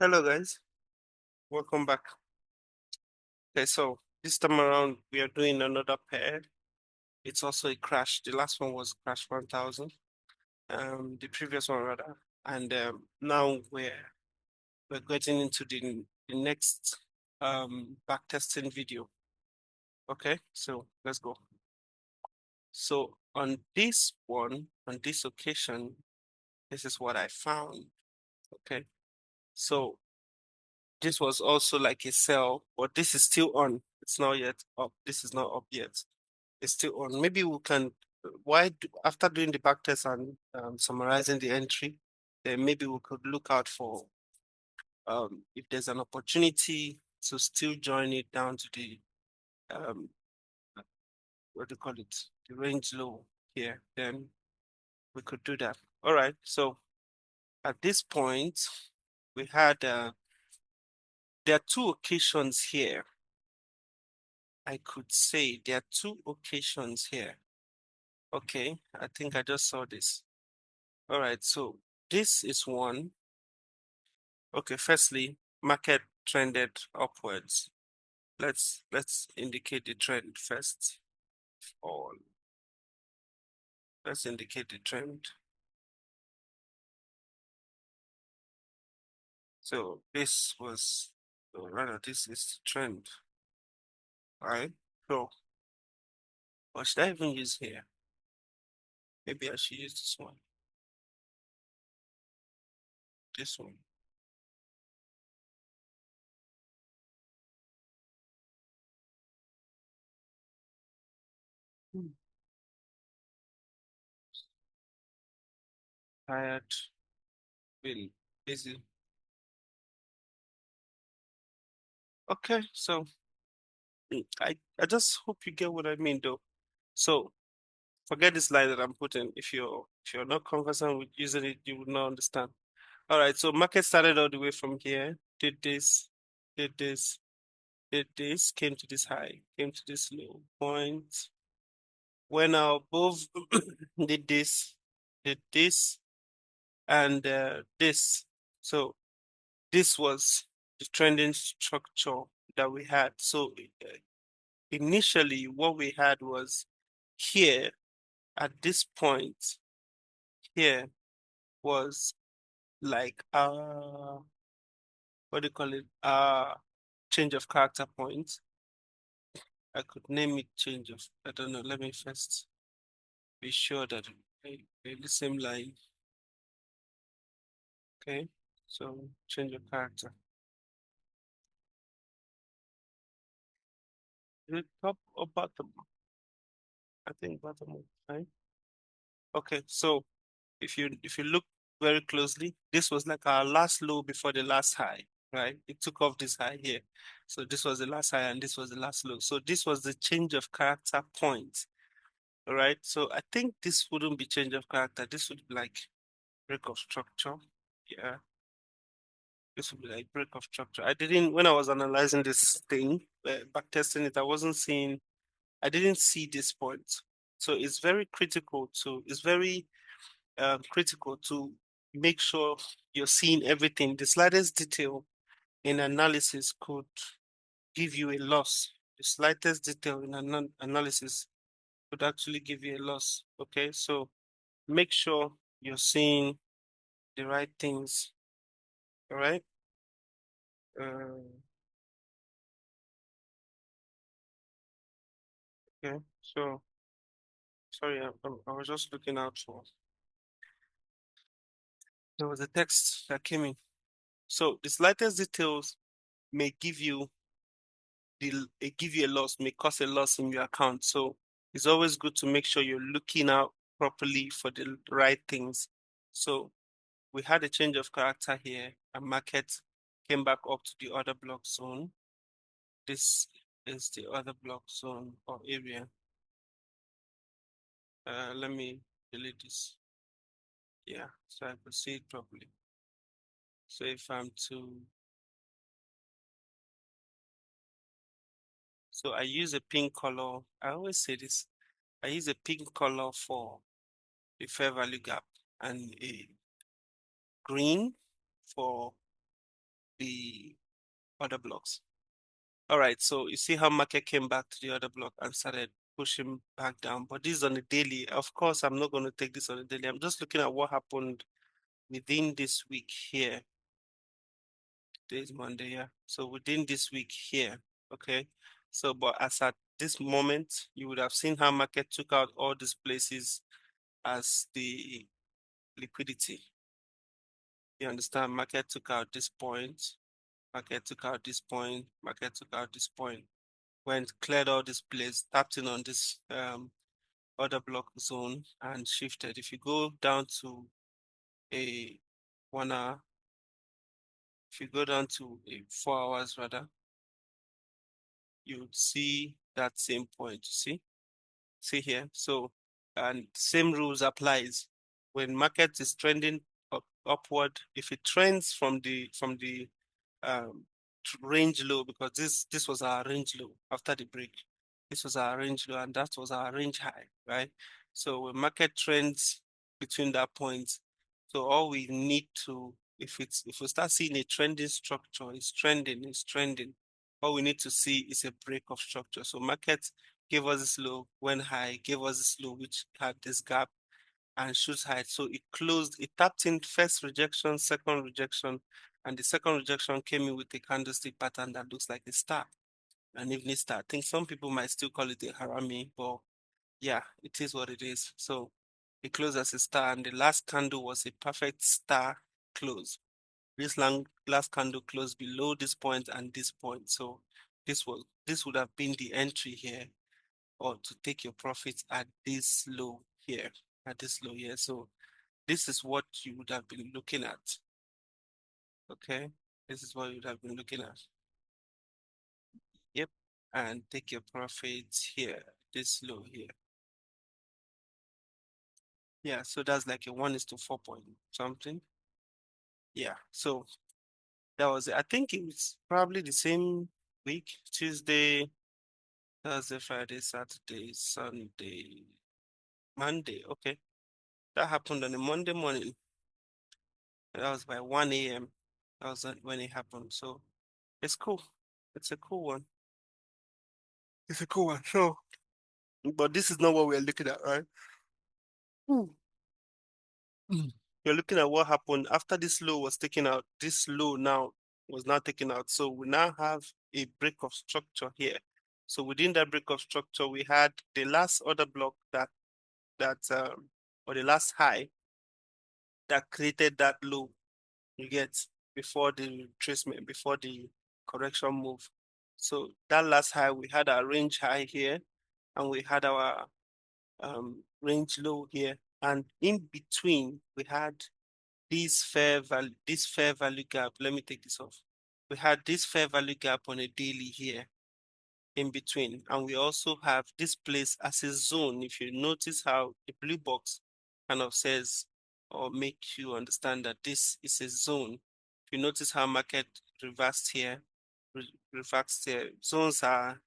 Hello guys, welcome back. Okay, so this time around we are doing another pair. It's also a crash. The last one was crash 1000. The previous one rather. And now we're getting into the next backtesting video. Okay, so let's go. So on this one, on this occasion, this is what I found. Okay, so this was also like a cell, but this is still on. It's not yet up. This is not up yet. It's still on. Maybe we can, after doing the back test and summarizing the entry, then maybe we could look out for if there's an opportunity to still join it down to the um, what do you call it, the range low here, then we could do that. All right. So at this point, we had there are two occasions here. I could say there are two occasions here. Okay, I think I just saw this. All right, so this is one. Okay, firstly, market trended upwards. Let's indicate the trend first. Or let's indicate the trend. So this was, or rather, this is the trend, right? So what should I even use here? Maybe I should use this one. This one. Hmm. Tired, been busy. Okay, so I just hope you get what I mean though. So forget this line that I'm putting. If you're not conversant with using it, you would not understand. All right, so market started all the way from here, did this, did this, did this, came to this high, came to this low point, went out above, did this, and this. So this was the trending structure that we had. So initially, what we had was here at this point here was like what do you call it? Change of character point. I could name it change of, I don't know. Let me first be sure that we're the same line. Okay. So change of character. Is it top or bottom? I think bottom, right? Okay. So if you look very closely, this was like our last low before the last high, right? It took off this high here. So this was the last high and this was the last low. So this was the change of character point. All right. So I think this wouldn't be change of character. This would be like break of structure. Yeah. This would be like break of structure. I didn't, when I was analyzing this thing, back testing it, I didn't see this point. So it's very critical to make sure you're seeing everything. The slightest detail in analysis could give you a loss. The slightest detail in analysis could actually give you a loss. Okay, so make sure you're seeing the right things. All right. Okay. So sorry, I was just looking out for. There was a text that came in. So the slightest details may give you give you a loss, may cause a loss in your account. So it's always good to make sure you're looking out properly for the right things. So we had a change of character here, and market came back up to the other block zone. This is the other block zone or area. Let me delete this. Yeah, so I can see it properly. So if I'm to, so I use a pink color. I always say this. I use a pink color for the fair value gap and a green for the other blocks. All right, so you see how market came back to the other block and started pushing back down. But this is on a daily. Of course, I'm not going to take this on a daily. I'm just looking at what happened within this week here. Today is Monday, yeah. So within this week here, okay. So, but as at this moment, you would have seen how market took out all these places as the liquidity. You understand? Market took out this point, market took out this point, market took out this point. Went cleared all this place, tapped in on this other block zone and shifted. If you go down to a 1 hour, if you go down to a 4 hours rather, you would see that same point. See here. So, and same rules applies when market is trending upward. If it trends from the um, range low, because this was our range low after the break. This was our range low, and that was our range high, right? So when market trends between that point, so all we need to, if we start seeing a trending structure, it's trending. All we need to see is a break of structure. So market gave us this low, went high, gave us this low, which had this gap and shoots high. So it closed, it tapped in first rejection, second rejection, and the second rejection came in with a candlestick pattern that looks like a star, an evening star. I think some people might still call it a harami, but yeah, it is what it is. So it closed as a star, and the last candle was a perfect star close. This last candle closed below this point and this point. So this would have been the entry here, or to take your profits at this low here, at this low here. So this is what you would have been looking at. Okay, this is what you would have been looking at. Yep, and take your profits here, this low here. Yeah, so that's like a 1:4 point something. Yeah, so that was it. I think it was probably the same week, Tuesday, Thursday, Friday, Saturday, Sunday, Monday. Okay, that happened on a Monday morning. That was by 1 a.m. That was when it happened. So it's cool. It's a cool one. It's a cool one. So, but this is not what we're looking at, right? Hmm. Mm. You're looking at what happened after this low was taken out. This low now was not taken out. So we now have a break of structure here. So within that break of structure, we had the last order block or the last high that created that low you get before the retracement, before the correction move. So that last high, we had our range high here, and we had our range low here. And in between, we had this fair value gap. Let me take this off. We had this fair value gap on a daily here in between. And we also have this place as a zone. If you notice how the blue box kind of says or make you understand that this is a zone. If you notice how market reversed here, reversed here, zones are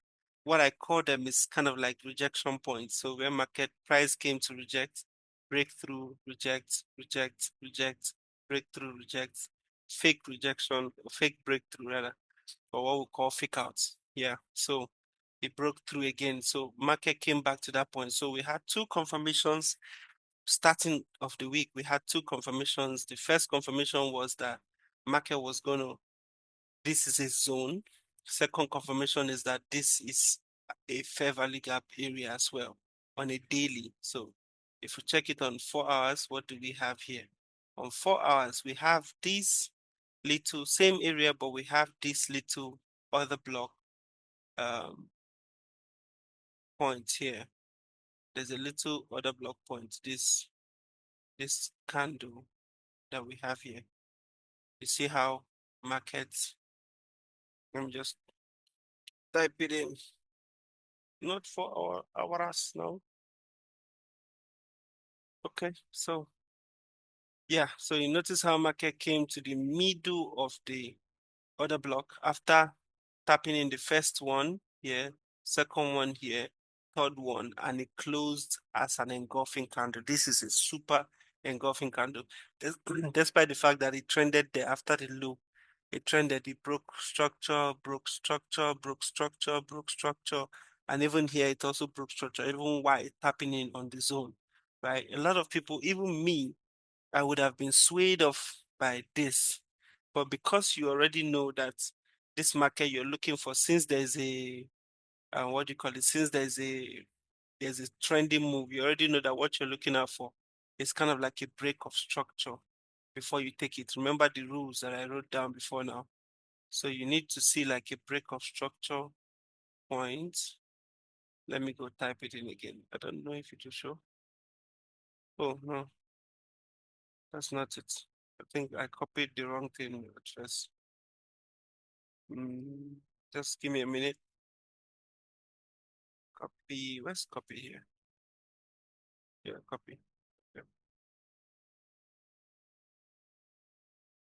what I call them is kind of like rejection points. So where market price came to reject, breakthrough, reject, reject, reject, breakthrough, reject, fake rejection, fake breakthrough rather, or what we call fake outs. Yeah. So it broke through again. So market came back to that point. So we had two confirmations starting of the week. We had two confirmations. The first confirmation was that market was going to, this is a zone. Second confirmation is that this is a fair value gap area as well on a daily. So if we check it on 4 hours, what do we have here? On 4 hours, we have this little same area, but we have this little other block um, point here. There's a little other block point, this candle that we have here. You see how markets, let me just type it in, not for our hours now. Okay, so yeah, so you notice how market came to the middle of the other block after tapping in the first one here, second one here, third one, and it closed as an engulfing candle. This is a super engulfing candle. Despite the fact that it trended there after the low, It trended, it broke structure, broke structure, broke structure, broke structure. And even here, it also broke structure, even while it's tapping in on the zone, right? A lot of people, even me, I would have been swayed off by this. But because you already know that this market you're looking for, since there's a, what do you call it? Since there's a trending move, you already know that what you're looking out for is kind of like a break of structure before you take it. Remember the rules that I wrote down before now. So you need to see like a break of structure point. Let me go type it in again. I don't know if it will show. Oh, no, that's not it. I think I copied the wrong thing at first. Mm, just give me a minute. Copy. Where's copy here? Yeah, copy. Yeah,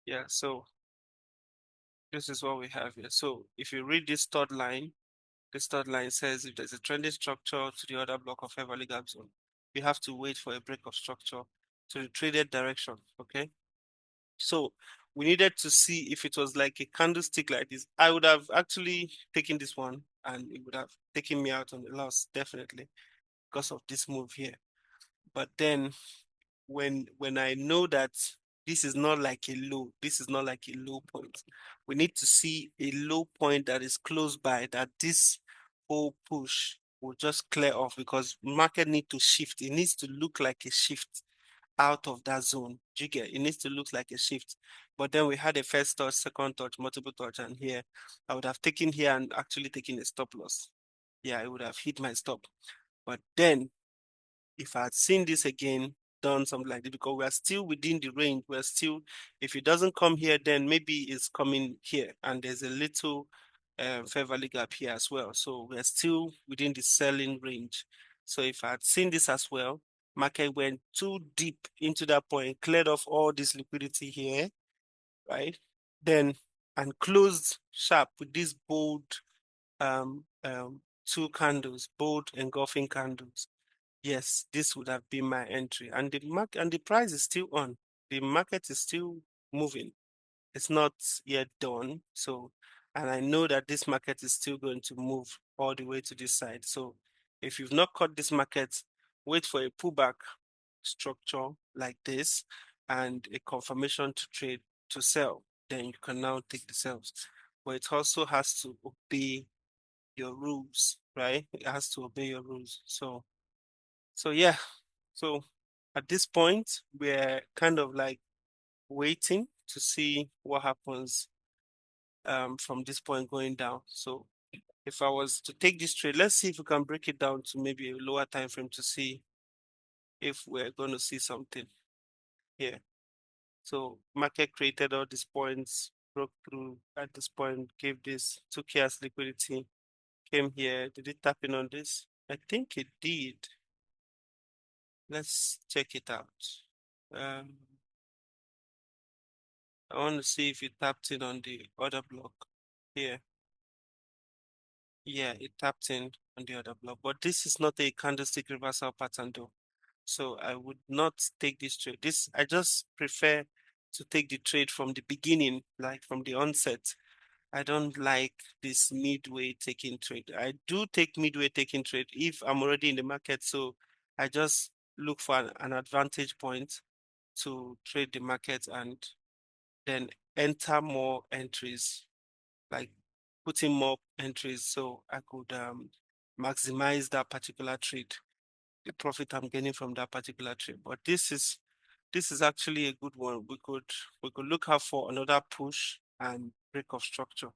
yeah. So this is what we have here. So if you read this third line says if there's a trending structure to the other block of Everly gap zone, you have to wait for a break of structure to the traded direction. Okay. So we needed to see if it was like a candlestick like this. I would have actually taken this one and it would have taken me out on the loss, definitely, because of this move here. But then when I know that this is not like a low, this is not like a low point. We need to see a low point that is close by that this whole push will just clear off because market need to shift. It needs to look like a shift out of that zone. Do you get? It needs to look like a shift. But then we had a first touch, second touch, multiple touch, and here I would have taken here and actually taken a stop loss. Yeah, I would have hit my stop. But then if I had seen this again, done something like this, because we are still within the range, we're still, if it doesn't come here, then maybe it's coming here, and there's a little fair value gap here as well. So we're still within the selling range. So if I had seen this as well, market went too deep into that point, cleared off all this liquidity here, right? Then and closed sharp with these bold um, um, two candles, bold engulfing candles. Yes, this would have been my entry. And the price is still on. The market is still moving. It's not yet done. So, and I know that this market is still going to move all the way to this side. So if you've not caught this market, wait for a pullback structure like this and a confirmation to trade to sell. Then you can now take the sales. But it also has to obey your rules, right? It has to obey your rules. So yeah, so at this point, we're kind of like waiting to see what happens from this point going down. So if I was to take this trade, let's see if we can break it down to maybe a lower time frame to see if we're going to see something here. So market created all these points, broke through at this point, gave this, took here as liquidity, came here. Did it tap in on this? I think it did. Let's check it out. Um, I want to see if it tapped in on the other block here. Yeah, it tapped in on the other block, but this is not a candlestick reversal pattern though. So I would not take this trade. I just prefer to take the trade from the beginning, like from the onset. I don't like this midway taking trade. I do take midway taking trade if I'm already in the market. So I just look for an advantage point to trade the market and then enter more entries, like put in more entries so I could maximize that particular trade, the profit I'm getting from that particular trade. But this is actually a good one. We could look out for another push and break of structure.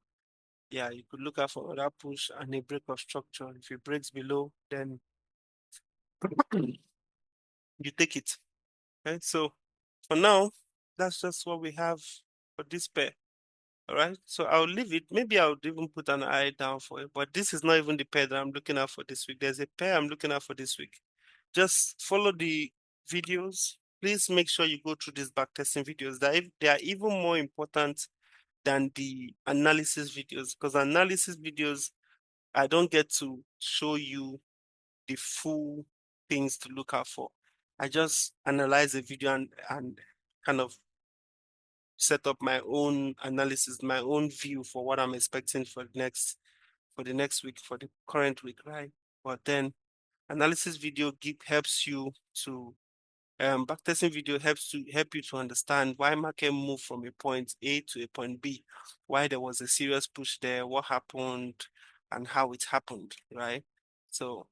Yeah, you could look out for another push and a break of structure. If it breaks below, then you take it. Okay, so for now, that's just what we have for this pair. All right, so I'll leave it. Maybe I'll even put an eye down for it, but this is not even the pair that I'm looking at for this week. There's a pair I'm looking at for this week. Just follow the videos. Please make sure you go through these backtesting videos. They are even more important than the analysis videos because analysis videos, I don't get to show you the full things to look out for. I just analyze the video and kind of set up my own analysis, my own view for what I'm expecting for the next week, for the current week, right? But then analysis video helps you to backtesting video help you to understand why market moved from a point A to a point B, why there was a serious push there, what happened, and how it happened, right? So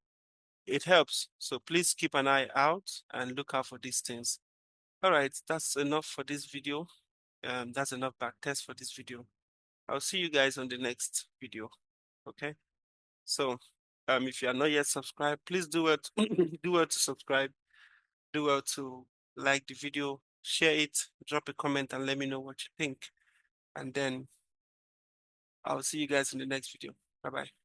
it helps. So please keep an eye out and look out for these things. All right, that's enough for this video. That's enough backtest for this video. I'll see you guys on the next video. Okay. So if you are not yet subscribed, please do it do well to subscribe, do well to like the video, share it, drop a comment and let me know what you think. And then I'll see you guys in the next video. Bye bye.